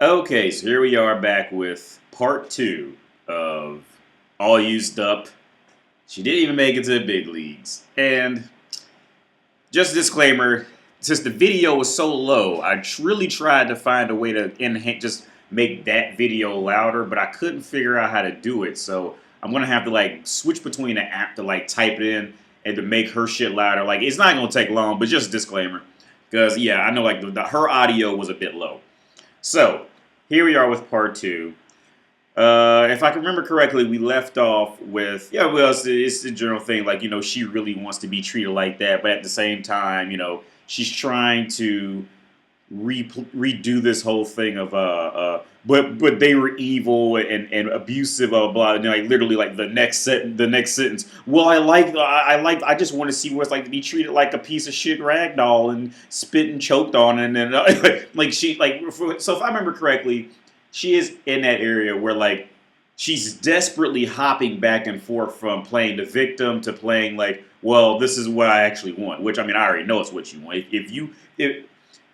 Okay, so here we are back with part two of All Used Up. She didn't even make it to the big leagues. And just a disclaimer, since the video was so low, I really tried to find a way to just make that video louder, but I couldn't figure out how to do it. So I'm gonna have to like switch between the app to like type it in and to make her shit louder. Like it's not gonna take long, but just a disclaimer. Because yeah, I know like her audio was a bit low. So, here we are with part two. If I can remember correctly, we left off with, yeah, well, it's the general thing, like, she really wants to be treated like that, but at the same time, she's trying to redo this whole thing of, but they were evil and abusive, blah, blah, blah, and like literally like the next sentence. Well, I just want to see what it's like to be treated like a piece of shit rag doll and spit and choked on, and then like so if I remember correctly, she is in that area where like she's desperately hopping back and forth from playing the victim to playing like, well, this is what I actually want. Which I mean, I already know it's what you want. If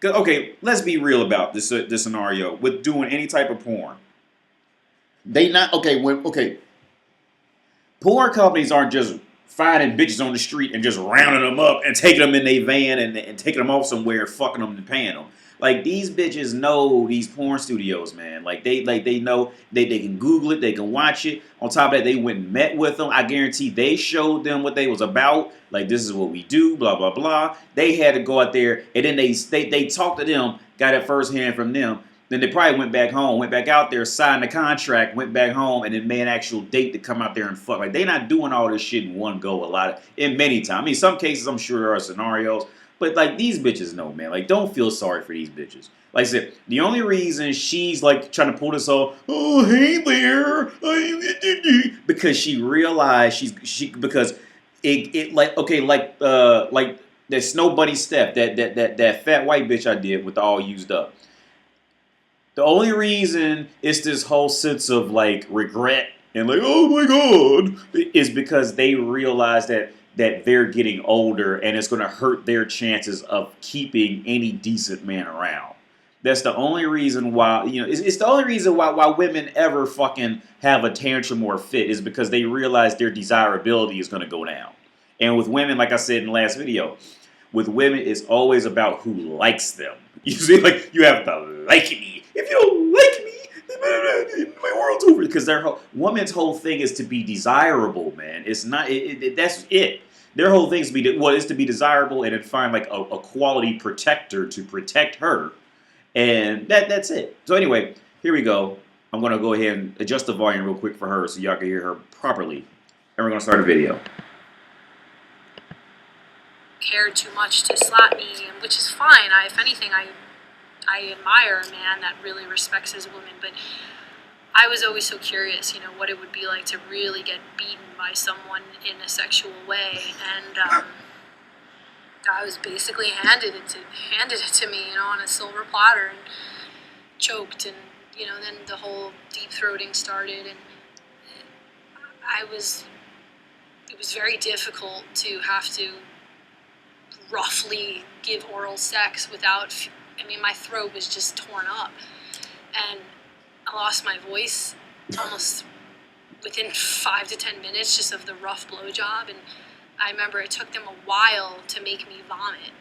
okay, let's be real about this scenario with doing any type of porn. They not okay when okay. Porn companies aren't just finding bitches on the street and just rounding them up and taking them in their van and taking them off somewhere and fucking them and paying them. Like these bitches know these porn studios, man. They know they can Google it, they can watch it. On top of that, they went and met with them. I guarantee they showed them what they was about. Like this is what we do, blah blah blah. They had to go out there and then they talked to them, got it firsthand from them. Then they probably went back home, went back out there, signed the contract, went back home, and then made an actual date to come out there and fuck. Like they not doing all this shit in one go. In many times. I mean, some cases I'm sure there are scenarios. But like these bitches know, man. Like don't feel sorry for these bitches. Like I said, the only reason she's like trying to pull this off, oh hey there, because she realized because it like okay like that Snow Bunny Steph that fat white bitch I did with the All Used Up. The only reason it's this whole sense of like regret and like oh my god is because they realize that they're getting older and it's going to hurt their chances of keeping any decent man around. That's the only reason why, it's the only reason why women ever fucking have a tantrum or fit is because they realize their desirability is going to go down. And with women, like I said in the last video, with women, it's always about who likes them. You see, like, you have to like me. If you don't like me, my world's over. Because woman's whole thing is to be desirable, man. It's not, that's it. Their whole thing is to be desirable and then find like a quality protector to protect her. And that's it. So anyway, here we go. I'm going to go ahead and adjust the volume real quick for her so y'all can hear her properly. And we're going to start a video. Cared too much to slap me, which is fine. If anything, I admire a man that really respects his woman, but I was always so curious, what it would be like to really get beaten by someone in a sexual way, and I was basically handed it to me, on a silver platter, and choked, and then the whole deep throating started, and it was very difficult to have to roughly give oral sex without, my throat was just torn up, and I lost my voice almost within 5 to 10 minutes just of the rough blowjob, and I remember it took them a while to make me vomit.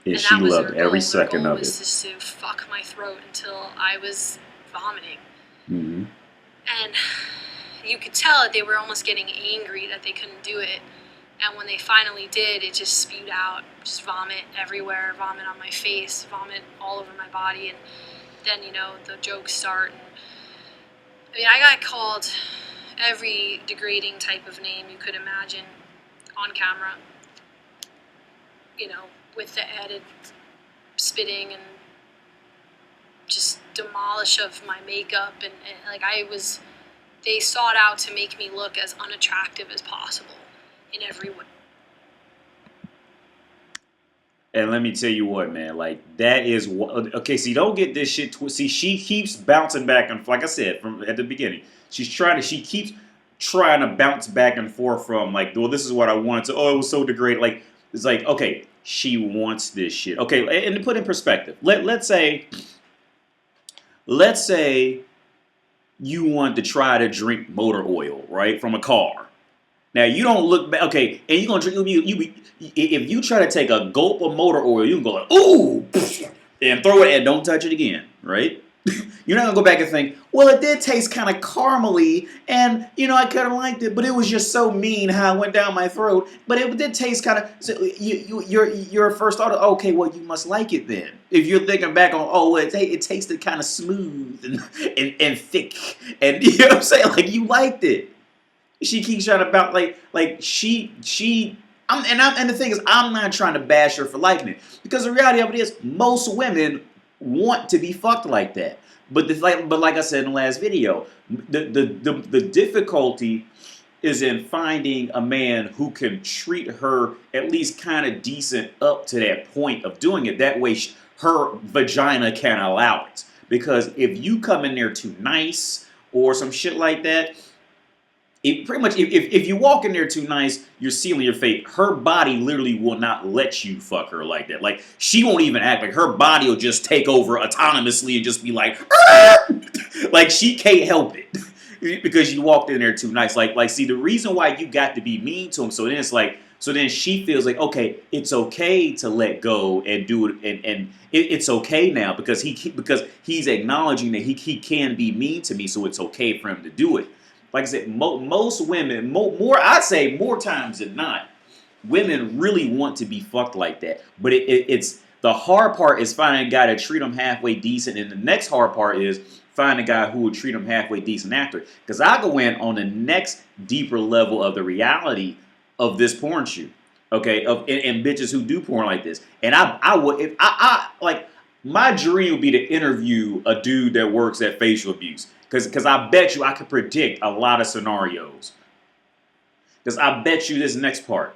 And she loved every second of it. Was just to fuck my throat until I was vomiting. Mm-hmm. And you could tell that they were almost getting angry that they couldn't do it. And when they finally did, it just spewed out, just vomit everywhere, vomit on my face, vomit all over my body. And then, the jokes start. And, I got called every degrading type of name you could imagine on camera, with the added spitting and just demolish of my makeup. And like they sought out to make me look as unattractive as possible in every way. And let me tell you what, man, like that is what. Okay, see, don't get this shit twisted. See, she keeps bouncing back and, like I said from at the beginning, she keeps trying to bounce back and forth from like, well, this is what I wanted to. Oh, it was so degraded. Like it's like, okay, she wants this shit. Okay, and to put in perspective, let's say let's say you want to try to drink motor oil, right, from a car. Now you don't look back, okay, and you're gonna drink. If you try to take a gulp of motor oil, you can go like, ooh, and throw it and don't touch it again, right? You're not gonna go back and think, well, it did taste kind of caramely, and I kind of liked it, but it was just so mean how it went down my throat. But it did taste kind of. So your first thought, okay, well, you must like it then. If you're thinking back on, oh, well, it tasted kind of smooth and thick, and you know what I'm saying, like you liked it. She keeps trying to about like she. And the thing is, I'm not trying to bash her for liking it because the reality of it is, most women want to be fucked like that. But like I said in the last video, the difficulty is in finding a man who can treat her at least kind of decent up to that point of doing it. That way, her vagina can allow it. Because if you come in there too nice or some shit like that, it pretty much if you walk in there too nice, you're sealing your fate. Her body literally will not let you fuck her like that. Like she won't even act. Like her body will just take over autonomously and just be like, like she can't help it because you walked in there too nice. Like see the reason why you got to be mean to him. So then it's like then she feels like okay, it's okay to let go and do it, and it's okay now because he's acknowledging that he can be mean to me, so it's okay for him to do it. Like I said, most women, I'd say more times than not, women really want to be fucked like that. But it's the hard part is finding a guy to treat them halfway decent, and the next hard part is finding a guy who will treat them halfway decent after. Because I go in on the next deeper level of the reality of this porn shoot, okay, and bitches who do porn like this, and I would if I like my dream would be to interview a dude that works at facial abuse. Because I bet you I could predict a lot of scenarios. Because I bet you this next part.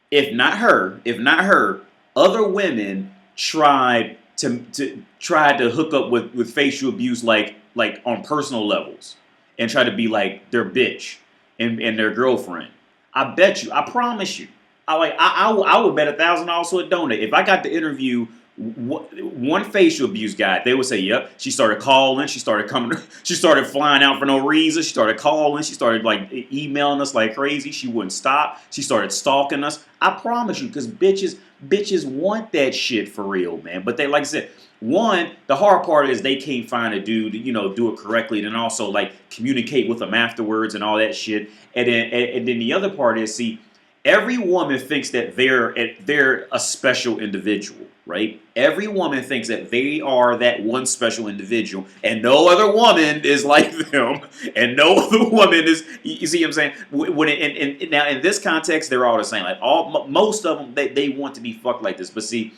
If not her, other women tried to hook up with facial abuse like on personal levels and try to be like their bitch and their girlfriend. I bet you, I promise you. I would bet $1,000 to a donut if I got to interview one facial abuse guy. They would say, "Yep." She started calling. She started coming. She started flying out for no reason. She started calling. She started like emailing us like crazy. She wouldn't stop. She started stalking us. I promise you, because bitches want that shit for real, man. But they, like I said, the hard part is they can't find a dude to, do it correctly, and then also like communicate with them afterwards and all that shit. And then the other part is, see, every woman thinks that they're a special individual, right? Every woman thinks that they are that one special individual, and no other woman is like them, and no other woman is. You see what I'm saying? Now in this context, they're all the same. Like most of them, they want to be fucked like this. But see,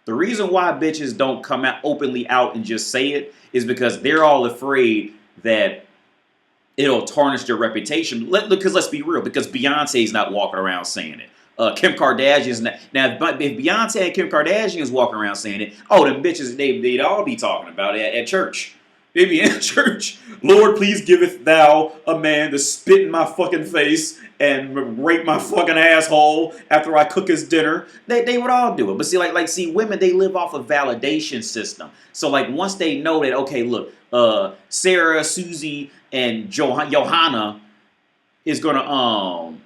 the reason why bitches don't come out openly out and just say it is because they're all afraid that it'll tarnish their reputation. Because let's be real, because Beyonce's not walking around saying it. Kim Kardashian's not. Now, if Beyonce and Kim Kardashian's walking around saying it, oh, them bitches, they'd all be talking about it at church. They'd be in church. Lord, please giveth thou a man to spit in my fucking face and rape my fucking asshole after I cook his dinner. They would all do it. But see, women, they live off a validation system. So like once they know that, okay, look, Sarah, Susie, and Johanna is gonna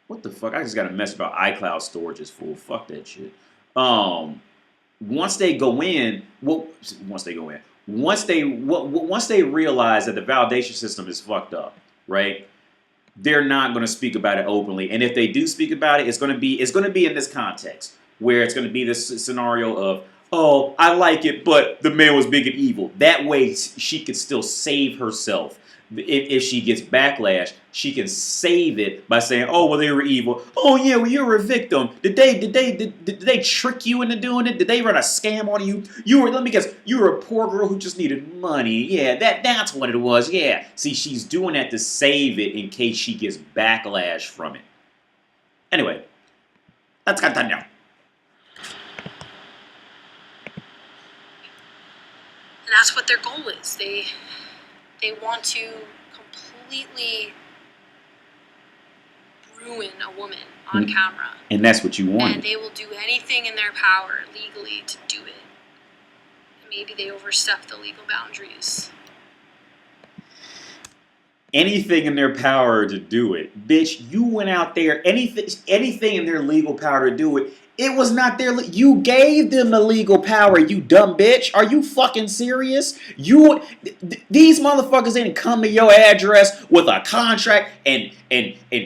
what the fuck? I just got a message about iCloud storage is full. Fuck that shit. Once they go in, once they realize that the validation system is fucked up, right? They're not going to speak about it openly, and if they do speak about it, it's going to be in this context where it's going to be this scenario of, oh, I like it, but the man was big and evil. That way, she could still save herself. If she gets backlash, she can save it by saying, "Oh, well, they were evil. Oh, yeah, well, you were a victim. Did they trick you into doing it? Did they run a scam on you? Let me guess, you were a poor girl who just needed money. Yeah, that's what it was. Yeah." See, she's doing that to save it in case she gets backlash from it. Anyway, let's get done now. And that's what their goal is. They want to completely ruin a woman on camera. And that's what you want. And they will do anything in their power legally to do it. maybe they overstep the legal boundaries. Anything in their power to do it. Bitch, you went out there, anything in their legal power to do it. It was not their, you gave them the legal power, you dumb bitch. Are you fucking serious? These motherfuckers didn't come to your address with a contract and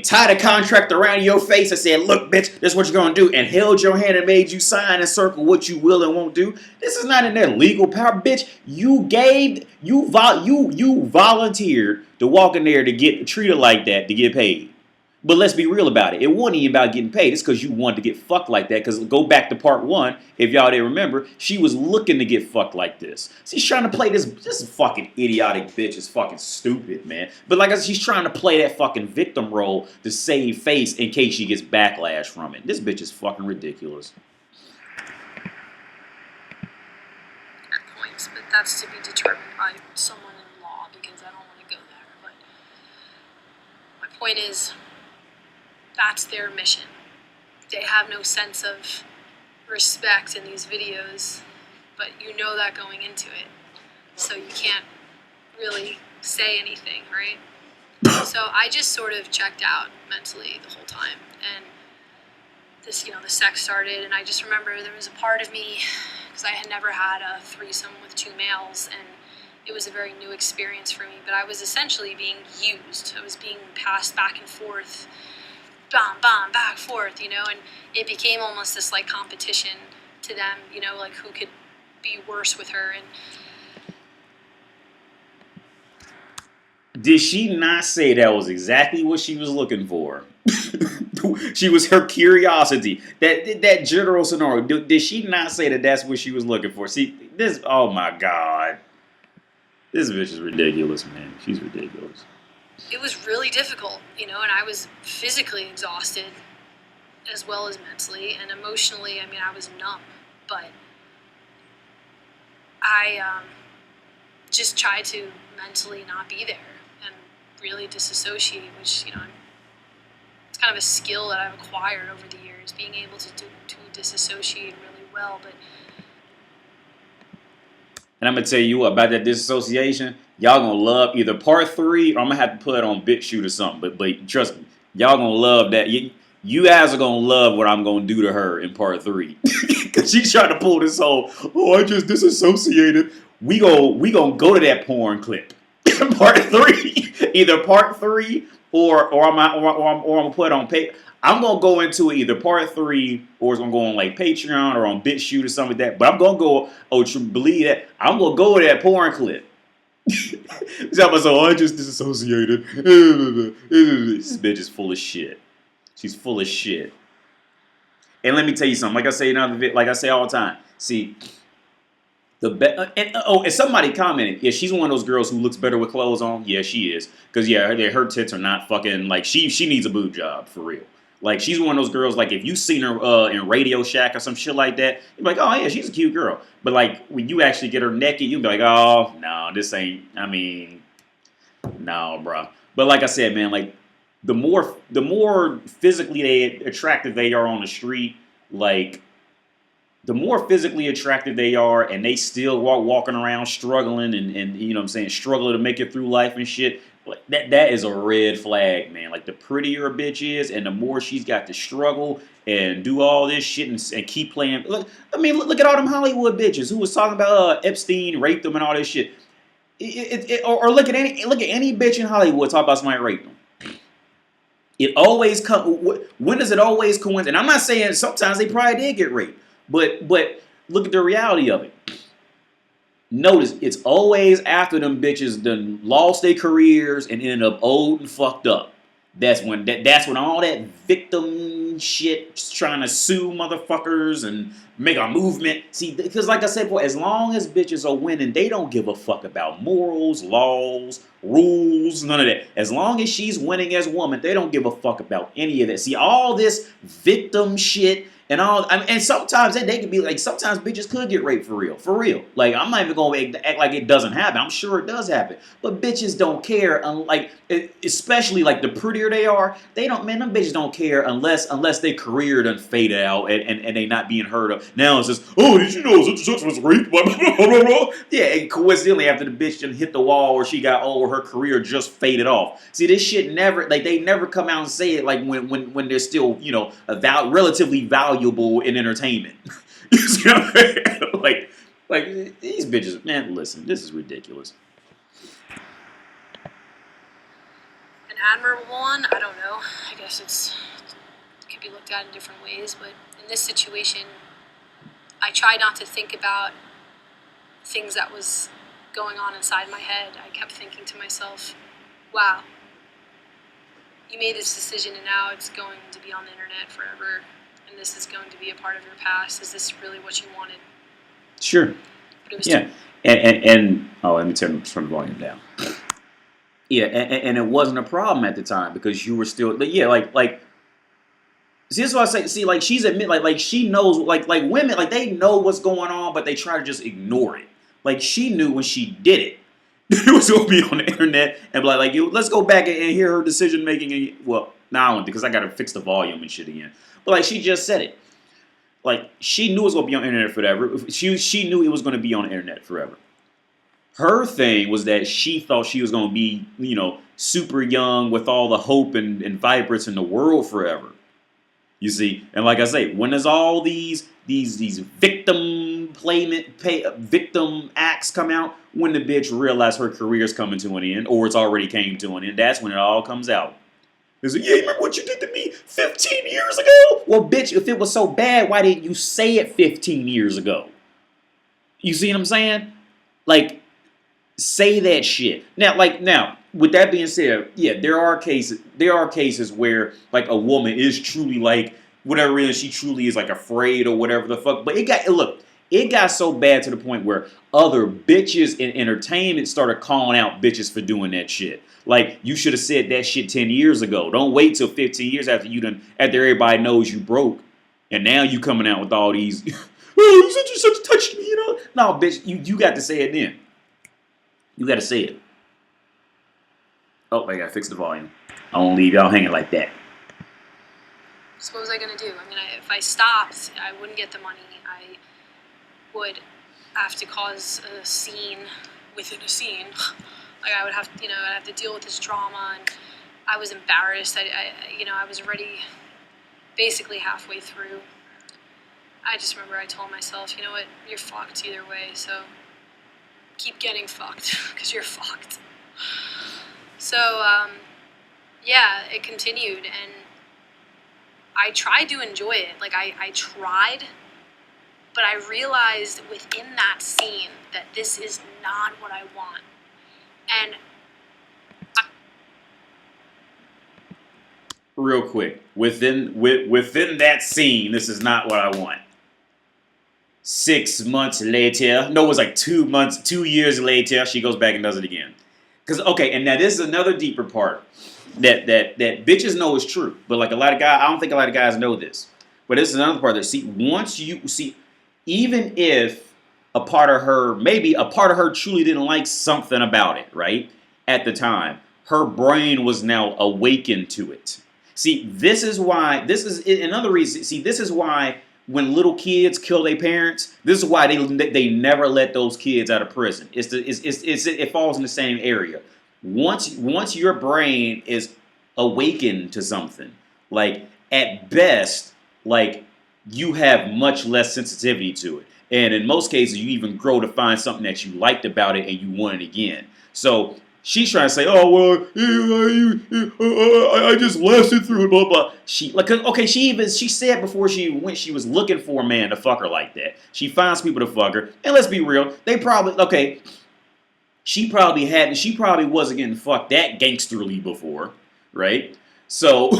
tie the contract around your face and said, look, bitch, this is what you're gonna do, and held your hand and made you sign and circle what you will and won't do. This is not in their legal power, bitch. You volunteered to walk in there to get treated like that to get paid. But let's be real about it. It wasn't even about getting paid. It's because you wanted to get fucked like that. Because go back to part 1, if y'all didn't remember, she was looking to get fucked like this. She's trying to play this fucking idiotic bitch is fucking stupid, man. But like I said, she's trying to play that fucking victim role to save face in case she gets backlash from it. This bitch is fucking ridiculous. At points, but that's to be determined by someone in law because I don't want to go there. But my point is, that's their mission. They have no sense of respect in these videos, but you know that going into it. So you can't really say anything, right? So I just sort of checked out mentally the whole time. And this, the sex started, and I just remember there was a part of me, because I had never had a threesome with 2 males, and it was a very new experience for me, but I was essentially being used. I was being passed back and forth, bam, bam, back, forth, and it became almost this, like, competition to them, like, who could be worse with her, and... Did she not say that was exactly what she was looking for? She was her curiosity. That general scenario, did she not say that that's what she was looking for? See, this, oh my God. This bitch is ridiculous, man. She's ridiculous. It was really difficult, and I was physically exhausted as well as mentally, and emotionally, I was numb, but I just tried to mentally not be there and really disassociate, which, it's kind of a skill that I've acquired over the years, being able to disassociate really well, but... And I'm going to tell you what, about that disassociation, y'all going to love either part 3 or I'm going to have to put it on BitChute or something. But trust me, y'all going to love that. You guys are going to love what I'm going to do to her in part 3. Because she's trying to pull this whole, I just disassociated. We going to go to that porn clip. Part 3. Either part 3 or I'm going to put it on paper. I'm going to go into it either part 3 or it's going to go on like Patreon or on BitChute or something like that. But I'm going to go, believe that, I'm going to go to that porn clip. So I just disassociated. This bitch is full of shit. She's full of shit. And let me tell you something. Like I say all the time. See, and somebody commented, yeah, she's one of those girls who looks better with clothes on. Yeah, she is. Because, yeah, her tits are not fucking, like, she needs a boob job, for real. Like, she's one of those girls, like, if you seen her in Radio Shack or some shit like that, you'd be like, oh, yeah, she's a cute girl. But, like, when you actually get her naked, you'd be like, oh, no, this ain't, no, bro. But like I said, man, like, the more physically attractive they are on the street, like, the more physically attractive they are and they still walking around struggling and you know what I'm saying, struggling to make it through life and shit, that is a red flag, man. Like, the prettier a bitch is and the more she's got to struggle and do all this shit and keep playing. Look at all them Hollywood bitches who was talking about Epstein raped them and all this shit. Or look at any bitch in Hollywood talk about somebody raped them. It always when does it always coincide? And I'm not saying sometimes they probably did get raped. But look at the reality of it. Notice it's always after them bitches done lost their careers and ended up old and fucked up. That's when all that victim shit, trying to sue motherfuckers and make a movement. See, because like I said, boy, as long as bitches are winning, they don't give a fuck about morals, laws, rules, none of that. As long as she's winning as a woman, they don't give a fuck about any of that. See, all this victim shit And and sometimes they can be like, sometimes bitches could get raped for real. Like, I'm not even gonna act like it doesn't happen. I'm sure it does happen, but bitches don't care. Especially like the prettier they are, they don't. Man, them bitches don't care unless their career done faded out and they not being heard of. Now it's just, oh, did you know such and such was raped? Blah, blah, blah, blah, blah. Yeah, and coincidentally after the bitch done hit the wall or she got old, her career just faded off. See, this shit never, like, they never come out and say it like when they're still, you know, relatively valuable in entertainment. You see what I'm saying? like these bitches, man, listen, this is ridiculous. An admirable one, I don't know. I guess it could be looked at in different ways, but in this situation, I try not to think about things that was going on inside my head. I kept thinking to myself, wow, you made this decision and now it's going to be on the internet forever. And this is going to be a part of your past. Is this really what you wanted? Sure. But it was yeah. And oh, let me turn the volume down. Yeah, and it wasn't a problem at the time because you were still, yeah, like. See, this is what I say. See, like, she's admit, like she knows, like women, like they know what's going on, but they try to just ignore it. Like, she knew when she did it, it was gonna be on the internet and be like, let's go back and hear her decision making. And, well, now because I gotta fix the volume and shit again. But like, she just said it. Like, she knew it was gonna be on the internet forever. She knew it was gonna be on the internet forever. Her thing was that she thought she was gonna be, you know, super young with all the hope and vibrance in the world forever. You see, and like I say, when there's all these victim acts come out, when the bitch realized her career's coming to an end, or it's already came to an end, that's when it all comes out. It's like, yeah, remember what you did to me 15 years ago? Well, bitch, if it was so bad, why didn't you say it 15 years ago? You see what I'm saying? Like, say that shit. Now, with that being said, yeah, there are cases where like a woman is truly like whatever it is, she truly is like afraid or whatever the fuck. But it got so bad to the point where other bitches in entertainment started calling out bitches for doing that shit. Like, you should have said that shit 10 years ago. Don't wait till 15 years after everybody knows you broke. And now you coming out with all these, oh, you such touched me, you know? No, bitch, you got to say it then. You got to say it. Oh, I got to fix the volume. I won't leave y'all hanging like that. So what was I going to do? I mean, if I stopped, I wouldn't get the money. I would have to cause a scene within a scene. Like, I would have, I'd have to deal with this drama, and I was embarrassed. I was already basically halfway through. I just remember I told myself, you know what, you're fucked either way, so keep getting fucked, because you're fucked. So, yeah, it continued, and I tried to enjoy it. Like, I tried, but I realized within that scene that this is not what I want. And real quick, within that scene, this is not what I want. 6 months later, no, it was like 2 years later, she goes back and does it again. Because, okay, and now this is another deeper part that bitches know is true. But like a lot of guys, I don't think a lot of guys know this. But this is another part that, even if maybe a part of her truly didn't like something about it, right? At the time, her brain was now awakened to it. See, this is why when little kids kill their parents, this is why they never let those kids out of prison. It falls in the same area. Once your brain is awakened to something, like at best, like you have much less sensitivity to it. And in most cases, you even grow to find something that you liked about it and you want it again. So she's trying to say, oh, well, I just lasted through it, blah, blah. She said before she went, she was looking for a man to fuck her like that. She finds people to fuck her. And let's be real, she probably wasn't getting fucked that gangsterly before, right? So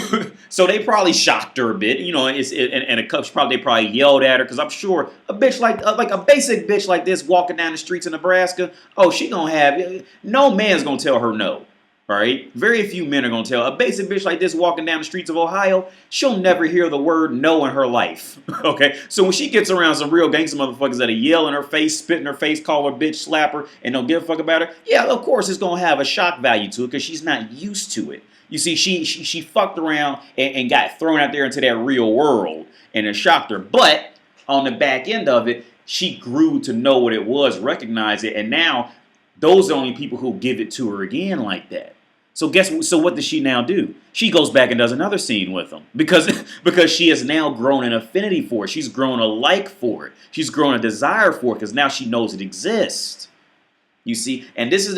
they probably shocked her a bit, they probably yelled at her, because I'm sure a bitch like a basic bitch like this walking down the streets of Nebraska, oh, she gonna have, no man's gonna tell her no. All right, very few men are gonna tell a basic bitch like this walking down the streets of Ohio. She'll never hear the word no in her life. Okay, so when she gets around some real gangster motherfuckers that'll yell in her face, spit in her face, call her bitch, slap her, and don't give a fuck about her, yeah, of course it's gonna have a shock value to it because she's not used to it. You see, she fucked around and got thrown out there into that real world, and it shocked her. But on the back end of it, she grew to know what it was, recognize it, and now those are the only people who give it to her again like that. So so what does she now do? She goes back and does another scene with them because she has now grown an affinity for it. She's grown a like for it. She's grown a desire for it because now she knows it exists. You see, and this is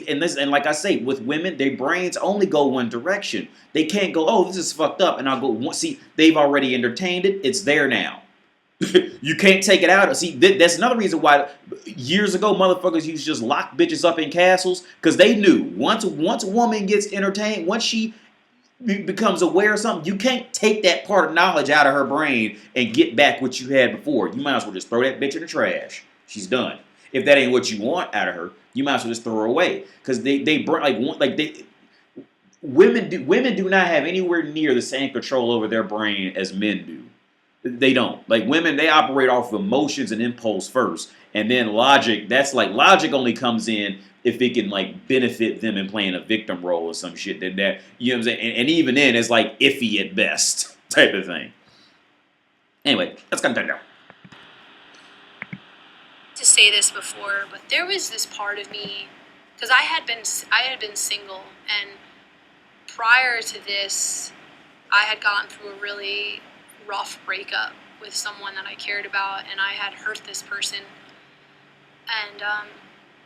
and like I say, with women, their brains only go one direction. They can't go, oh, this is fucked up, and I'll go. See, they've already entertained it. It's there now. You can't take it out. See, that's another reason why years ago motherfuckers used to just lock bitches up in castles because they knew once a woman gets entertained, once she becomes aware of something, you can't take that part of knowledge out of her brain and get back what you had before. You might as well just throw that bitch in the trash. She's done. If that ain't what you want out of her, you might as well just throw her away because women do not have anywhere near the same control over their brain as men do. They don't. Like women, they operate off of emotions and impulse first, and then logic. That's like logic only comes in if it can like benefit them in playing a victim role or some shit. Then that, you know what I'm saying, and even then it's like iffy at best type of thing. Anyway, let's continue. To say this before, but there was this part of me because I had been single, and prior to this, I had gone through a really rough breakup with someone that I cared about, and I had hurt this person, and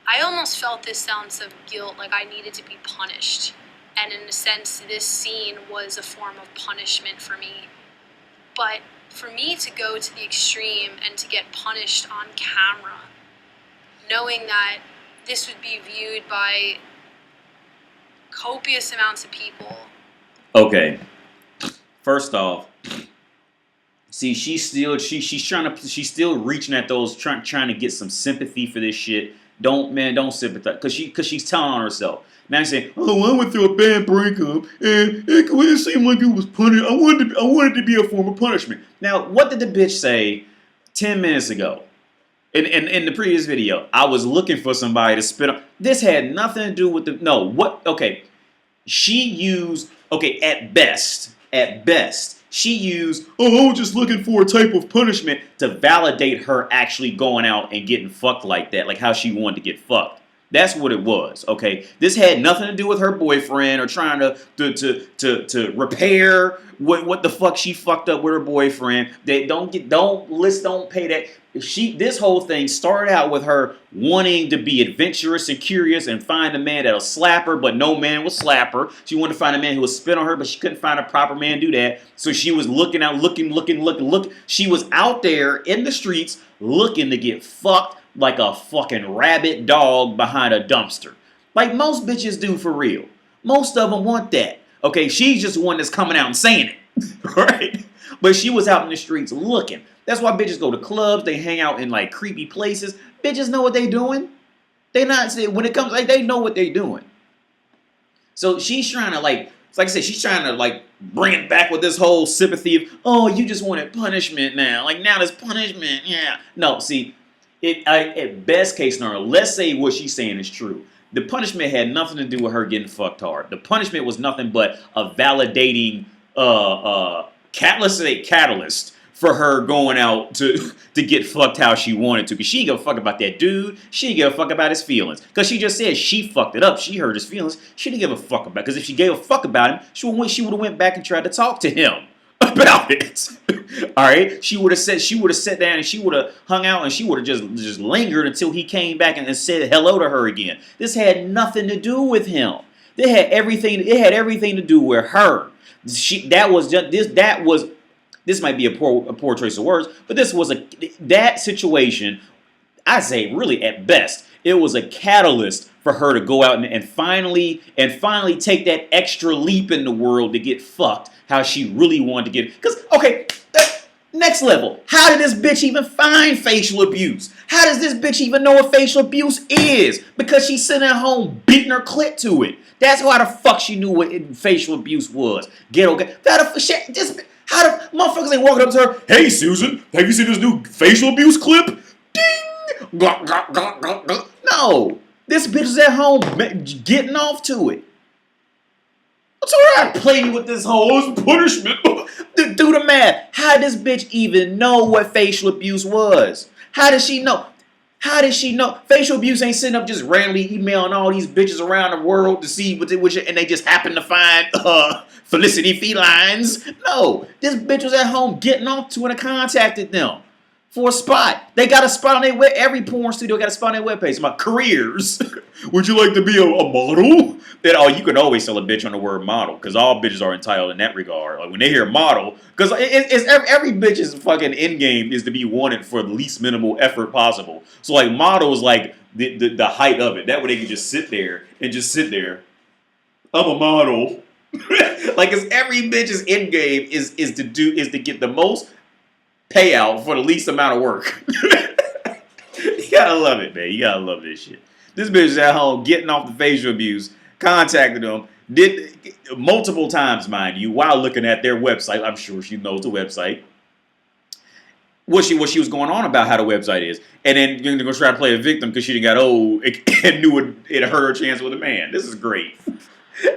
I almost felt this sense of guilt, like I needed to be punished, and in a sense this scene was a form of punishment for me. But for me to go to the extreme and to get punished on camera, knowing that this would be viewed by copious amounts of people. Okay, first off, see, she's still reaching at those, trying to get some sympathy for this shit. Don't sympathize, because she's telling on herself. Now she's saying, oh, I went through a bad breakup, and it seemed like it was punished. I wanted to be a form of punishment. Now, what did the bitch say 10 minutes ago? In the previous video, I was looking for somebody to spit on. This had nothing to do with she used, at best, she used, I was just looking for a type of punishment to validate her actually going out and getting fucked like that, like how she wanted to get fucked. That's what it was, okay? This had nothing to do with her boyfriend or trying to repair what the fuck she fucked up with her boyfriend. They don't pay that. This whole thing started out with her wanting to be adventurous and curious and find a man that'll slap her, but no man will slap her. She wanted to find a man who would spit on her, but she couldn't find a proper man to do that. So she was looking. She was out there in the streets looking to get fucked like a fucking rabid dog behind a dumpster. Like most bitches do for real. Most of them want that. Okay, she's just one that's coming out and saying it. Right? But she was out in the streets looking. That's why bitches go to clubs. They hang out in like creepy places. Bitches know what they doing. They not, when it comes, like, they know what they doing. So she's trying to like I said, she's trying to like bring it back with this whole sympathy of, oh, you just wanted punishment now. Like now there's punishment. Yeah. No, see, at best case scenario, let's say what she's saying is true. The punishment had nothing to do with her getting fucked hard. The punishment was nothing but a validating catalyst for her going out to get fucked how she wanted to. Because she ain't give a fuck about that dude. She ain't give a fuck about his feelings. Because she just said she fucked it up. She hurt his feelings. She didn't give a fuck about it. Because if she gave a fuck about him, she would have went back and tried to talk to him about it. All right, she would have sat down and she would have hung out and she would have just lingered until he came back and said hello to her again. This had nothing to do with him. It had everything to do with her. This might be a poor choice of words, but this was that situation. I say really at best, it was a catalyst for her to go out and finally take that extra leap in the world to get fucked how she really wanted to get. Because, okay, Next level. How did this bitch even find facial abuse? How does this bitch even know what facial abuse is? Because she's sitting at home beating her clit to it. That's how the fuck she knew what facial abuse was. Ghetto. How the motherfuckers ain't walking up to her? Hey Susan, have you seen this new facial abuse clip? Ding. No. This bitch is at home getting off to it. What's alright playing with this whole punishment? Do the math. How did this bitch even know what facial abuse was? How did she know? How did she know? Facial abuse ain't sitting up just randomly emailing all these bitches around the world to see what and they just happen to find Felicity felines. No, this bitch was at home getting off to it and contacted them for a spot. They got a spot on their web. Every porn studio got a spot on their webpage. My careers. Would you like to be a model? Then you can always sell a bitch on the word model because all bitches are entitled in that regard. Like when they hear model, because every bitch's fucking end game is to be wanted for the least minimal effort possible. So like model is like the height of it. That way they can just sit there. I'm a model. Like it's every bitch's end game is to get the most payout for the least amount of work. You gotta love it, man. You gotta love this shit. This bitch is at home getting off the facial abuse, contacted them, did multiple times, mind you, while looking at their website. I'm sure she knows the website. What she was going on about how the website is, and then you're gonna try to play a victim because she done got old and knew it hurt her chance with a man. This is great.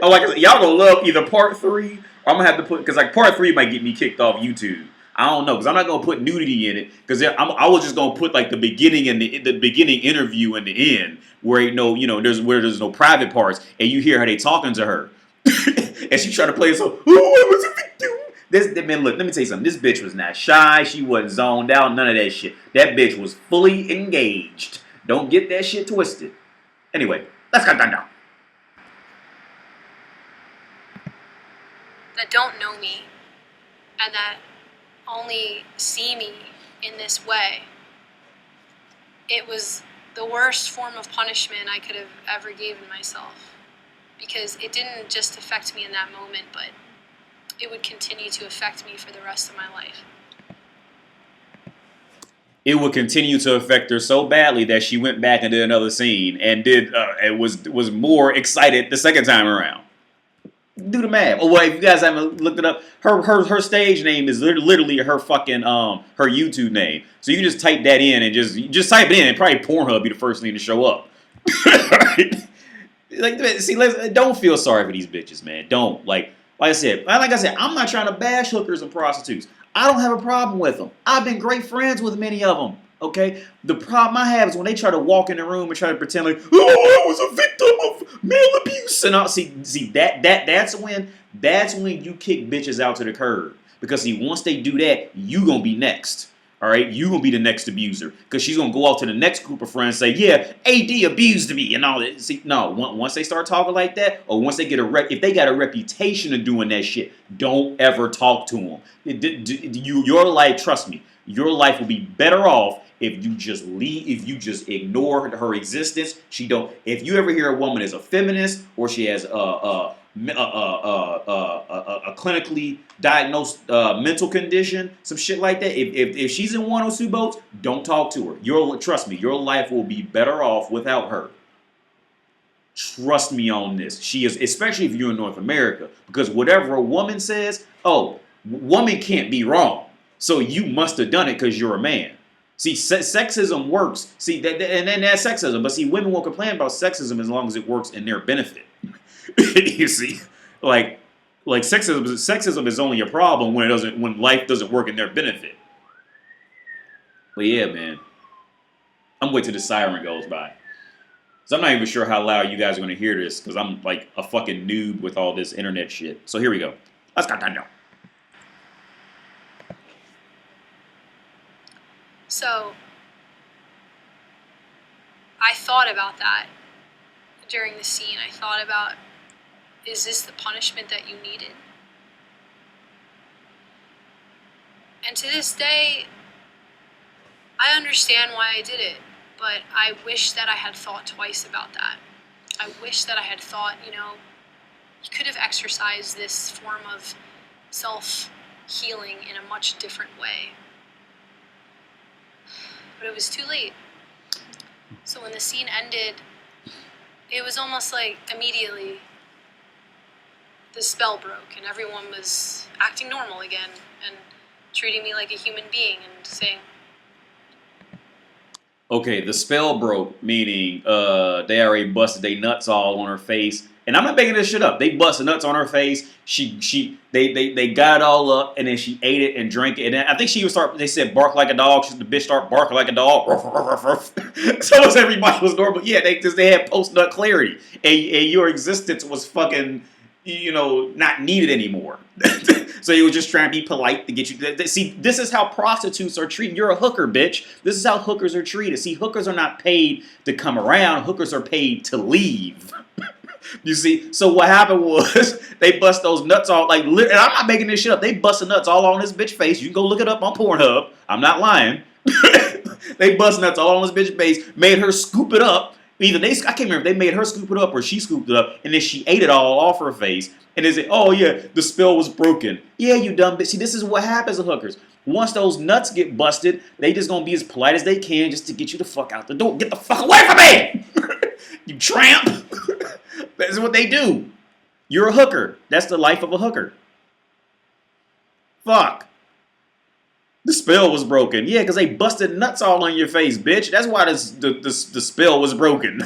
Like I said, y'all gonna love either part 3, or I'm gonna have to put because like part 3 might get me kicked off YouTube. I don't know because I'm not gonna put nudity in it because I was just gonna put like the beginning and the beginning interview and the end where there's no private parts and you hear how they talking to her and she trying to play it so I was a victim. Man, look, let me tell you something. This bitch was not shy. She wasn't zoned out. None of that shit. That bitch was fully engaged. Don't get that shit twisted. Anyway, let's cut that down. That don't know me and that only see me in this way. It was the worst form of punishment I could have ever given myself because it didn't just affect me in that moment, but it would continue to affect me for the rest of my life. It would continue to affect her so badly that she went back and did another scene and was more excited the second time around. Do the math. Oh well, if you guys haven't looked it up, her stage name is literally her fucking her YouTube name. So you just type that in and just type it in and probably Pornhub be the first thing to show up. Right? Like, see, don't feel sorry for these bitches, man. Don't like I said, I'm not trying to bash hookers and prostitutes. I don't have a problem with them. I've been great friends with many of them. Okay, the problem I have is when they try to walk in the room and try to pretend like, oh, I was a victim of male abuse, and that's when you kick bitches out to the curb because once they do that, you gonna be next. All right, you gonna be the next abuser because she's gonna go out to the next group of friends and say, yeah, AD abused me and all that. See, no, once they start talking like that, or once they get if they got a reputation of doing that shit, don't ever talk to them. Your life, trust me, your life will be better off if you just ignore her existence. If you ever hear a woman is a feminist or she has a clinically diagnosed mental condition, some shit like that, if she's in one or two boats, don't talk to her. Trust me, your life will be better off without her. Trust me on this. She is, especially if you're in North America, because whatever a woman says, woman can't be wrong. So you must have done it because you're a man. See, sexism works. See, and then that's sexism. But see, women won't complain about sexism as long as it works in their benefit. You see, like sexism is only a problem when life doesn't work in their benefit. But yeah, man, I'm waiting till the siren goes by. So I'm not even sure how loud you guys are going to hear this because I'm like a fucking noob with all this internet shit. So here we go. Let's continue. So I thought about that during the scene. I thought about, is this the punishment that you needed? And to this day, I understand why I did it, but I wish that I had thought twice about that. I wish that I had thought, you could have exercised this form of self-healing in a much different way. but it was too late. So when the scene ended, it was almost like immediately the spell broke and everyone was acting normal again and treating me like a human being and saying, Okay, the spell broke, meaning they already busted their nuts all on her face. And I'm not making this shit up. They busted nuts on her face. They got it all up, and then she ate it and drank it. And then I think she would start. They said bark like a dog. The bitch start barking like a dog. So as everybody was normal. Yeah, because they had post nut clarity, and your existence was fucking, not needed anymore. So he was just trying to be polite to get you. See, this is how prostitutes are treated. You're a hooker, bitch. This is how hookers are treated. See, hookers are not paid to come around. Hookers are paid to leave. You see, so what happened was they bust those nuts all and I'm not making this shit up. They busted nuts all on this bitch face. You can go look it up on Pornhub. I'm not lying. They bust nuts all on this bitch face, made her scoop it up. I can't remember if they made her scoop it up or she scooped it up, and then she ate it all off her face. And they say, oh yeah, the spell was broken. Yeah, you dumb bitch. See, this is what happens to hookers. Once those nuts get busted, they just gonna be as polite as they can just to get you the fuck out the door. Get the fuck away from me! You tramp! That's what they do. You're a hooker. That's the life of a hooker. Fuck. The spell was broken. Yeah, because they busted nuts all on your face, bitch. That's why the spell was broken.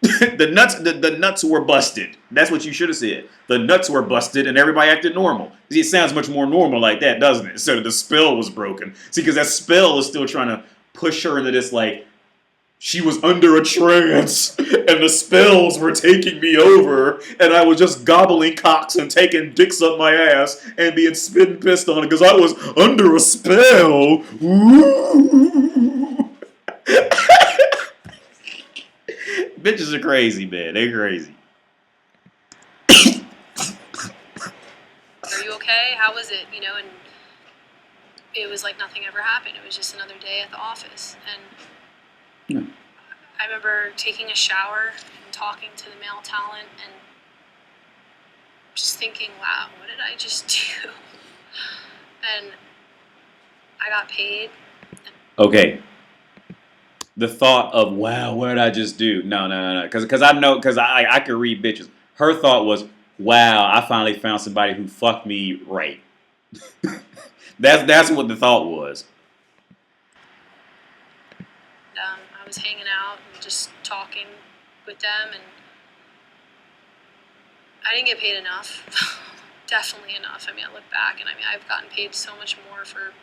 The nuts were busted. That's what you should have said. The nuts were busted and everybody acted normal. See, it sounds much more normal like that, doesn't it? So the spell was broken. See, because that spell is still trying to push her into this, she was under a trance and the spells were taking me over and I was just gobbling cocks and taking dicks up my ass and being spit and pissed on it because I was under a spell. Ooh. Bitches are crazy, man. They're crazy. are you okay? How was it? And it was like nothing ever happened. It was just another day at the office. And I remember taking a shower and talking to the male talent and just thinking, wow, what did I just do? And I got paid. Okay. The thought of, wow, what did I just do? No. Because I could read bitches. Her thought was, wow, I finally found somebody who fucked me right. That's what the thought was. I was hanging out and just talking with them, and I didn't get paid enough. Definitely enough. I look back, and I've gotten paid so much more for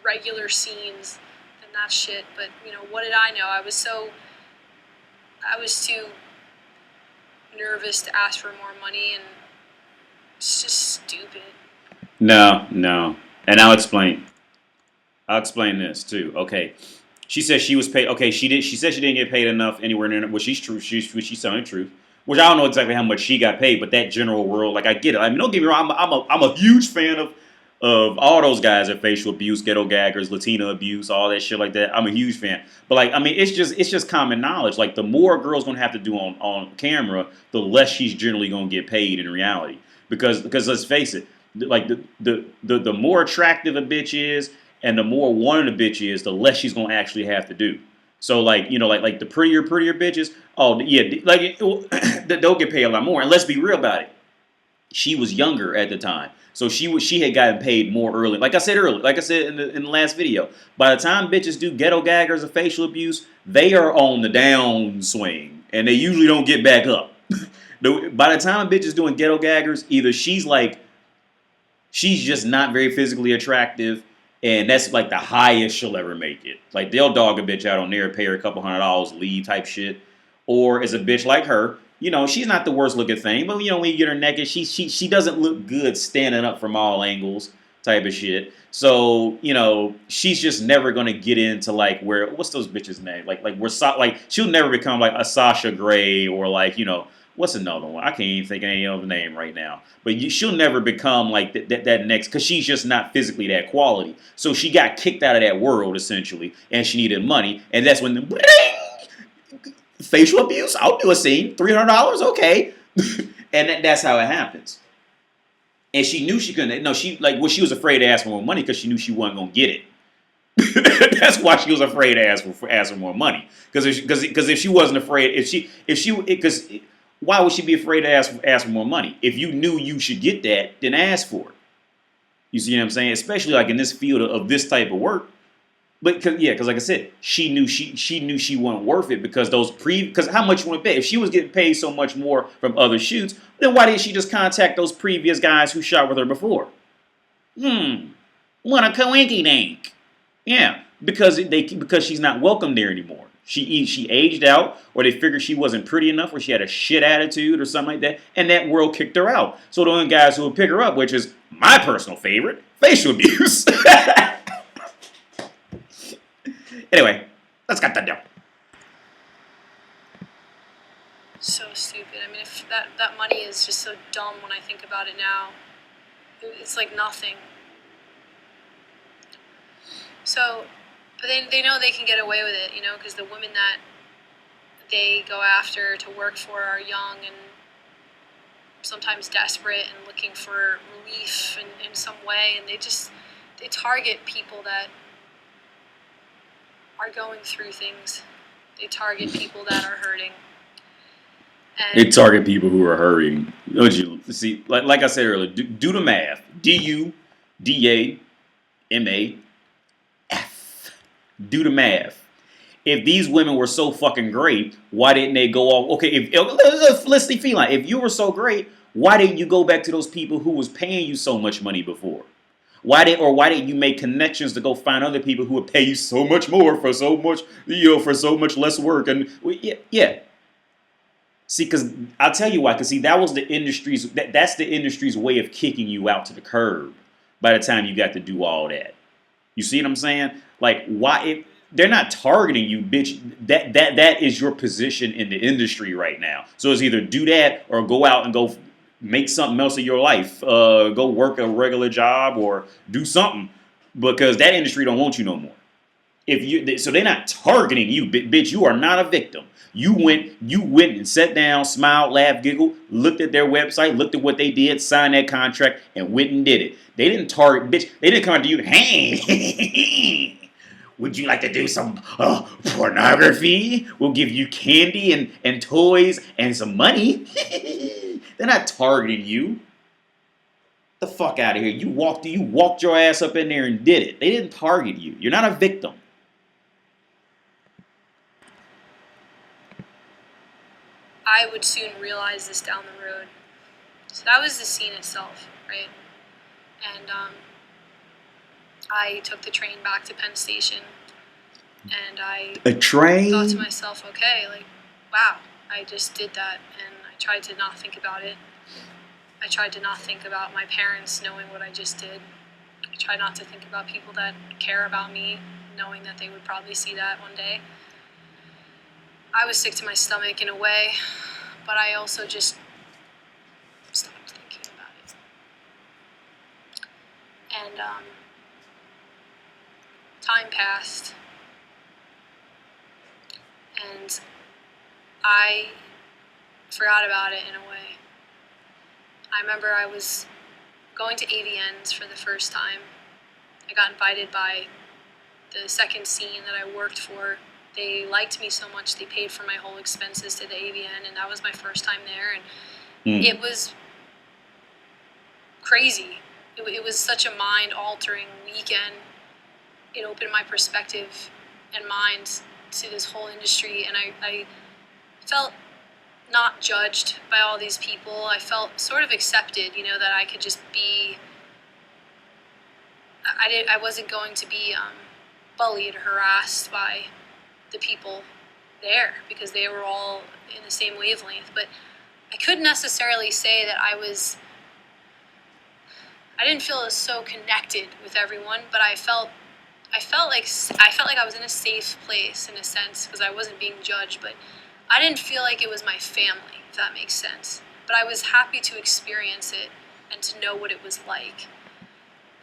regular scenes than that shit. But what did I know? I was too nervous to ask for more money, and it's just stupid. No, and I'll explain this too. Okay. She said she was paid. Okay, she said she didn't get paid enough anywhere near, which she's true. She's telling the truth. Which I don't know exactly how much she got paid, but that general world, I get it. Don't get me wrong. I'm a huge fan of all those guys at facial abuse, ghetto gaggers, Latina abuse, all that shit like that. I'm a huge fan. But it's just common knowledge. The more a girl's gonna have to do on camera, the less she's generally gonna get paid in reality. Because let's face it, the more attractive a bitch is, and the more wanted a bitch is, the less she's gonna actually have to do. So the prettier bitches, oh yeah, they'll get paid a lot more. And let's be real about it. She was younger at the time, so she had gotten paid more early. Like I said in the last video, by the time bitches do ghetto gaggers or facial abuse, they are on the downswing, and they usually don't get back up. By the time a bitch is doing ghetto gaggers, either she's just not very physically attractive. And that's the highest she'll ever make it. They'll dog a bitch out on there, pay her a couple $100, leave type shit. Or is a bitch like her, she's not the worst looking thing, but when you get her naked, she doesn't look good standing up from all angles type of shit. So, she's just never gonna get into where, what's those bitches' name? She'll never become a Sasha Grey or what's another one? I can't even think of any other name right now. But she'll never become that next, because she's just not physically that quality. So she got kicked out of that world, essentially, and she needed money. And that's when the facial abuse, I'll do a scene, $300, okay. And that's how it happens. And she knew she couldn't, she was afraid to ask for more money because she knew she wasn't going to get it. That's why she was afraid to ask for more money. Because if she wasn't afraid, because why would she be afraid to ask for more money? If you knew you should get that, then ask for it. You see what I'm saying? Especially like in this field of this type of work. But because like I said, she knew she wasn't worth it because because how much you want to pay? If she was getting paid so much more from other shoots, then why didn't she just contact those previous guys who shot with her before? What a coinky dink. Yeah, because she's not welcome there anymore. She aged out, or they figured she wasn't pretty enough, or she had a shit attitude, or something like that, and that world kicked her out. So the only guys who would pick her up, which is my personal favorite, facial abuse. Anyway, let's get that down. So stupid. I mean, if that money is just so dumb when I think about it now. It's like nothing. So, but they know they can get away with it, because the women that they go after to work for are young and sometimes desperate and looking for relief in some way, and they target people that are going through things. They target people that are hurting. And they target people who are hurting. Don't you see? Like I said earlier, do the math. DUDAMAF. Do the math. If these women were so fucking great, why didn't they go off? Okay, let's be feline. If you were so great, why didn't you go back to those people who was paying you so much money before? Why didn't you make connections to go find other people who would pay you so much more for so much, for so much less work? And yeah. See, because I'll tell you why. Because see, that was the industry's. That's the industry's way of kicking you out to the curb. By the time you got to do all that, you see what I'm saying? Like, why? They're not targeting you, bitch. That is your position in the industry right now. So it's either do that or go out and go make something else of your life. Go work a regular job or do something because that industry don't want you no more. So they're not targeting you, bitch. You are not a victim. You went and sat down, smiled, laughed, giggled, looked at their website, looked at what they did, signed that contract, and went and did it. They didn't target, bitch. They didn't come to you, hey, would you like to do some pornography? We'll give you candy and toys and some money. They're not targeting you. The fuck out of here. You walked your ass up in there and did it. They didn't target you. You're not a victim. I would soon realize this down the road. So that was the scene itself, right? And I took the train back to Penn Station, and I thought to myself, okay, like, wow, I just did that, and I tried to not think about it. I tried to not think about my parents knowing what I just did. I tried not to think about people that care about me, knowing that they would probably see that one day. I was sick to my stomach in a way, but I also just stopped thinking about it. And time passed, and I forgot about it in a way. I remember I was going to AVNs for the first time. I got invited by the second scene that I worked for. They liked me so much, they paid for my whole expenses to the AVN, and that was my first time there, and it was crazy. It was such a mind-altering weekend. It opened my perspective and mind to this whole industry, and I felt not judged by all these people. I felt sort of accepted, that I could just be. I wasn't going to be bullied or harassed by the people there because they were all in the same wavelength. But I couldn't necessarily say that I didn't feel so connected with everyone, but I felt like I was in a safe place in a sense because I wasn't being judged, but I didn't feel like it was my family, if that makes sense. But I was happy to experience it and to know what it was like.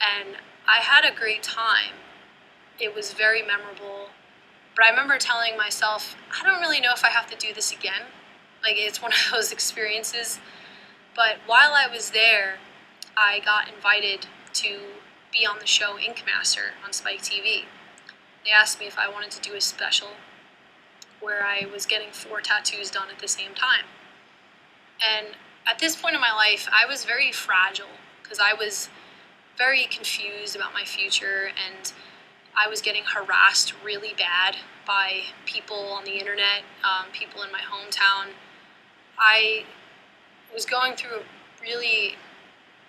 And I had a great time. It was very memorable. But I remember telling myself, I don't really know if I have to do this again. Like, it's one of those experiences. But while I was there, I got invited to be on the show Ink Master on Spike TV. They asked me if I wanted to do a special where I was getting 4 tattoos done at the same time. And at this point in my life, I was very fragile because I was very confused about my future, and I was getting harassed really bad by people on the internet, people in my hometown. I was going through a really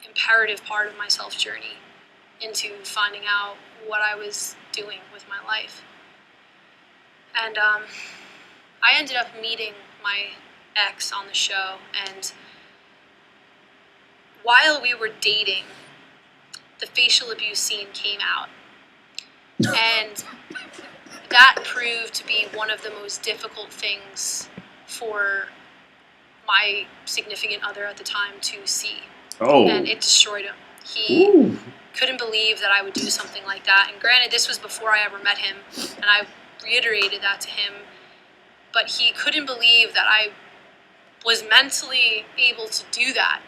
imperative part of my self journey into finding out what I was doing with my life. And I ended up meeting my ex on the show, and while we were dating, the facial abuse scene came out. And that proved to be one of the most difficult things for my significant other at the time to see. Oh. And it destroyed him. He couldn't believe that I would do something like that. And granted, this was before I ever met him, and I reiterated that to him. But he couldn't believe that I was mentally able to do that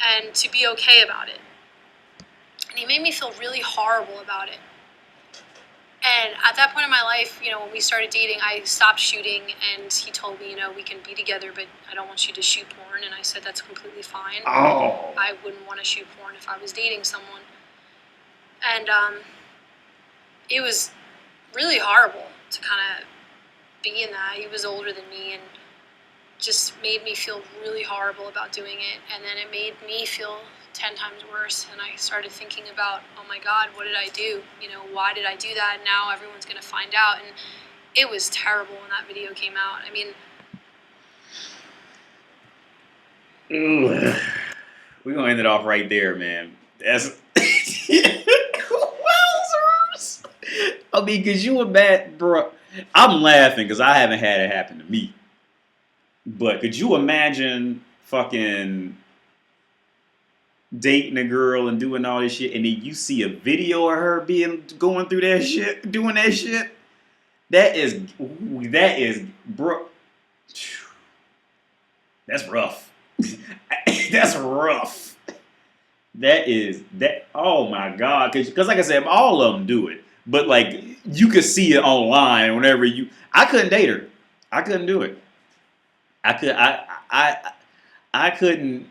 and to be okay about it. And he made me feel really horrible about it. And at that point in my life, when we started dating, I stopped shooting, and he told me, we can be together, but I don't want you to shoot porn. And I said, that's completely fine. Oh. I wouldn't want to shoot porn if I was dating someone. And it was really horrible to kind of be in that. He was older than me and just made me feel really horrible about doing it. And then it made me feel 10 times worse, and I started thinking about, oh my God, what did I do? Why did I do that? And now everyone's gonna find out. And it was terrible when that video came out. I mean, we're gonna end it off right there, man. That's wowzers. I mean, cause you were bad, bro. I'm laughing because I haven't had it happen to me. But could you imagine fucking dating a girl and doing all this shit, and then you see a video of her going through that shit, doing that shit? That is, bro. That's rough. That's rough. That. Oh my God. Because like I said, all of them do it. But like you could see it online whenever you. I couldn't date her. I couldn't do it. I couldn't.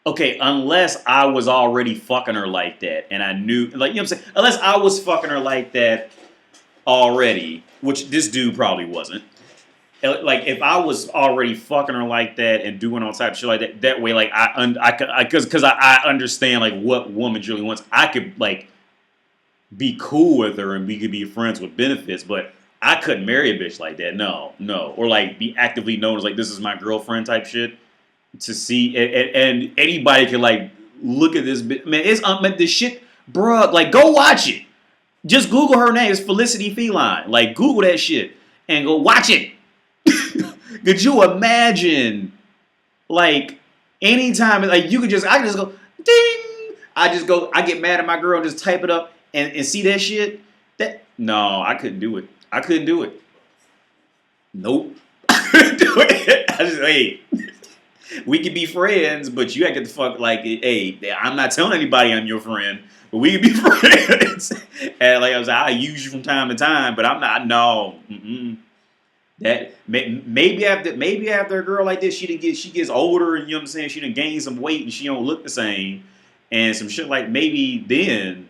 Okay, unless I was already fucking her like that, and I knew, like, you know what I'm saying? Unless I was fucking her like that already, which this dude probably wasn't. Like, if I was already fucking her like that and doing all type of shit like that way, like, because I understand, like, what woman really wants. I could, like, be cool with her and we could be friends with benefits, but I couldn't marry a bitch like that. No. Or, like, be actively known as, like, this is my girlfriend type shit. To see, and anybody can, like, look at this bitch. Man, it's this shit, bruh. Like, go watch it. Just Google her name. It's Felicity Feline. Like, Google that shit and go watch it. Could you imagine, like, anytime, like, I could just go, ding. I get mad at my girl and just type it up and see that shit. No, I couldn't do it. I couldn't do it. Nope. I couldn't do it. Hey. We could be friends, but you gotta get the fuck, like, hey, I'm not telling anybody I'm your friend, but we could be friends. And like I was like, I use you from time to time, but I'm not. No, that maybe after a girl like this, she gets older, and you know what I'm saying, she done gained some weight and she don't look the same, and some shit, like, maybe then.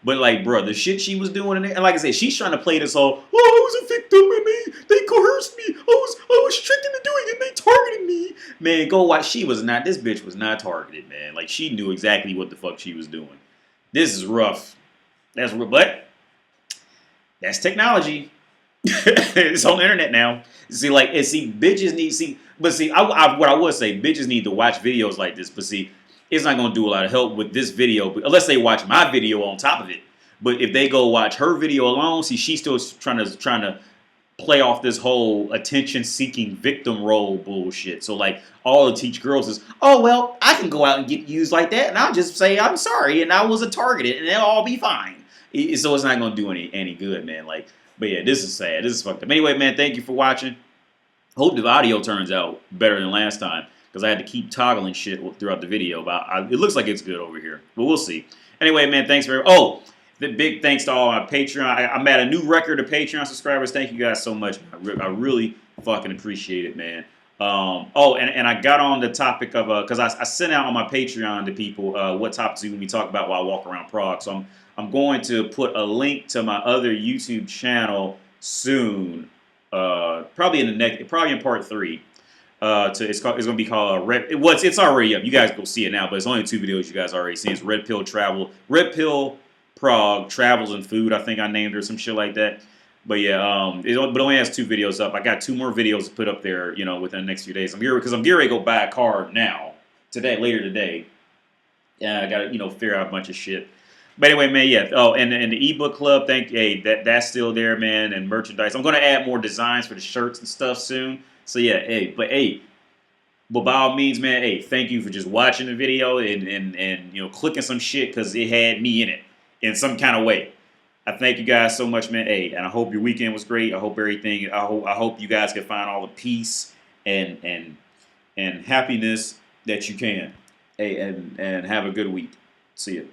But like, bro, the shit she was doing in there, and like I said, she's trying to play this whole, I was a victim and they coerced me. I was tricked into doing it and they targeted me. Man, go watch. This bitch was not targeted, man. Like, she knew exactly what the fuck she was doing. This is rough. That's rough, but that's technology. It's on the internet now. Bitches need, what I would say, bitches need to watch videos like this, but see, it's not going to do a lot of help with this video, unless they watch my video on top of it. But if they go watch her video alone, see, she's still trying to play off this whole attention-seeking victim role bullshit. So, like, all it teach girls is, oh, well, I can go out and get used like that, and I'll just say I'm sorry, and I was a targeted, and it'll all be fine. So it's not going to do any good, man. Like, but yeah, this is sad. This is fucked up. Anyway, man, thank you for watching. Hope the audio turns out better than last time, because I had to keep toggling shit throughout the video. But it looks like it's good over here, but we'll see. Anyway, man, thanks for... Oh, big thanks to all my Patreon. I'm at a new record of Patreon subscribers. Thank you guys so much. I really fucking appreciate it, man. Oh, and I got on the topic of because I sent out on my Patreon to people what topics we can talk about while I walk around Prague. So I'm going to put a link to my other YouTube channel soon. Probably in part 3. It's going to be called it's already up. You guys go see it now, but it's only 2 videos you guys already seen. It's Red Pill Prague Travels and Food. I think I named her some shit like that. But yeah, it only has 2 videos up. I got 2 more videos to put up there, within the next few days. I'm getting ready to go buy a car now, later today. Yeah, I got to figure out a bunch of shit. But anyway, man, yeah. Oh, and the ebook club, that's still there, man, and merchandise. I'm gonna add more designs for the shirts and stuff soon. So yeah, but by all means, man, thank you for just watching the video and clicking some shit because it had me in it in some kind of way. I thank you guys so much, man. And I hope your weekend was great. I hope everything. I hope you guys can find all the peace and happiness that you can. And have a good week. See you.